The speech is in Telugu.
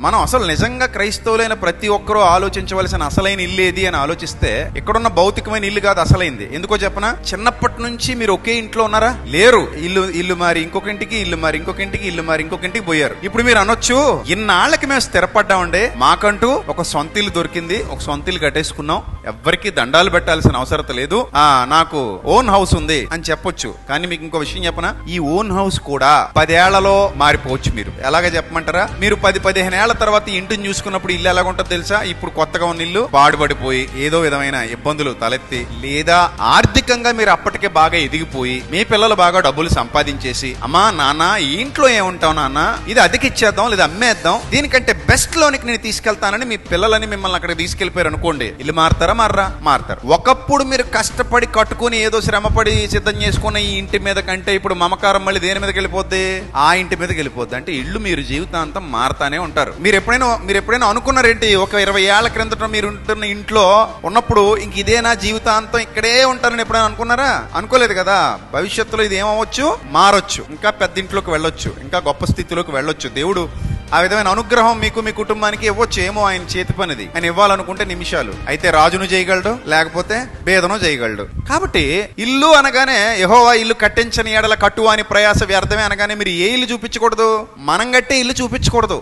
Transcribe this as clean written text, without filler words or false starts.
మనం అసలు నిజంగా క్రైస్తవులైన ప్రతి ఒక్కరూ ఆలోచించవలసిన అసలైన ఇల్లు ఏది అని ఆలోచిస్తే ఇక్కడున్న భౌతికమైన ఇల్లు కాదు అసలైంది. ఎందుకో చెప్పనా? చిన్నప్పటి నుంచి మీరు ఒకే ఇంట్లో ఉన్నారా? లేరు. ఇల్లు మారి ఇంకొక ఇంటికి, ఇల్లు మారి ఇంకొక ఇంటికి, ఇల్లు మారి ఇంకొక ఇంటికి పోయారు. ఇప్పుడు మీరు అనొచ్చు, ఇన్నాళ్ళకి మేము స్థిరపడ్డామండి, మాకంటూ ఒక సొంత ఇల్లు దొరికింది, ఒక సొంత ఇల్లు కట్టేసుకున్నాం, ఎవ్వరికి దండాలు పెట్టాల్సిన అవసరం లేదు, నాకు ఓన్ హౌస్ ఉంది అని చెప్పొచ్చు. కానీ మీకు ఇంకో విషయం చెప్పనా? ఈ ఓన్ హౌస్ కూడా 10 ఏళ్లలో మారిపోవచ్చు. మీరు ఎలాగ చెప్పమంటారా? మీరు 10-15 ఏళ్ల తర్వాత ఇంటిని చూసుకున్నప్పుడు ఇల్లు ఎలాగుంటుందో తెలుసా? ఇప్పుడు కొత్తగా ఉన్న ఇల్లు పాడుపడిపోయి ఏదో విధమైన ఇబ్బందులు తలెత్తి, లేదా ఆర్థికంగా మీరు అప్పటికే బాగా ఎదిగిపోయి మీ పిల్లలు బాగా డబ్బులు సంపాదించేసి, అమ్మా నాన్న ఈ ఇంట్లో ఏముంటావు నాన్న, ఇది అద్దెకిచ్చేద్దాం లేదా అమ్మేద్దాం, దీనికంటే బెస్ట్ లోనికి నేను తీసుకెళ్తానని మీ పిల్లలని మిమ్మల్ని అక్కడికి తీసుకెళ్లిపోయారు అనుకోండి, ఇల్లు మారుతారా? మారుతారు. ఒకప్పుడు మీరు కష్టపడి కట్టుకుని ఏదో శ్రమపడి సిద్ధం చేసుకున్న ఈ ఇంటి మీద కంటే ఇప్పుడు మమకారం మళ్ళీ దేని మీదకి వెళ్ళిపోద్ది? ఆ ఇంటి మీదకి వెళ్ళిపోద్ది. అంటే ఇల్లు మీరు జీవితాంతం మారుతానే ఉంటారు. మీరు ఎప్పుడైనా అనుకున్నారేంటి, ఒక 20 ఏళ్ల క్రిందట మీరు ఉంటున్న ఇంట్లో ఉన్నప్పుడు ఇంక ఇదేనా జీవితాంతం ఇక్కడే ఉంటారని ఎప్పుడైనా అనుకున్నారా? అనుకోలేదు కదా. భవిష్యత్తులో ఇది ఏమవచ్చు, మారొచ్చు, ఇంకా పెద్ద ఇంట్లోకి వెళ్ళొచ్చు, ఇంకా గొప్ప స్థితిలోకి వెళ్ళొచ్చు. దేవుడు ఆ విధమైన అనుగ్రహం మీకు మీ కుటుంబానికి ఇవ్వచ్చు. ఏమో ఆయన చేతి పనిది. ఆయన ఇవ్వాలనుకుంటే నిమిషాలు. అయితే రాజును చేయగలడు, లేకపోతే బేదను చేయగలడు. కాబట్టి ఇల్లు అనగానే యెహోవా ఇల్లు కట్టించని ఎడల కట్టువాని ప్రయాస వ్యర్థమే అనగానే మీరు ఏ ఇల్లు చూపించకూడదు? మనం కట్టే ఇల్లు చూపించకూడదు.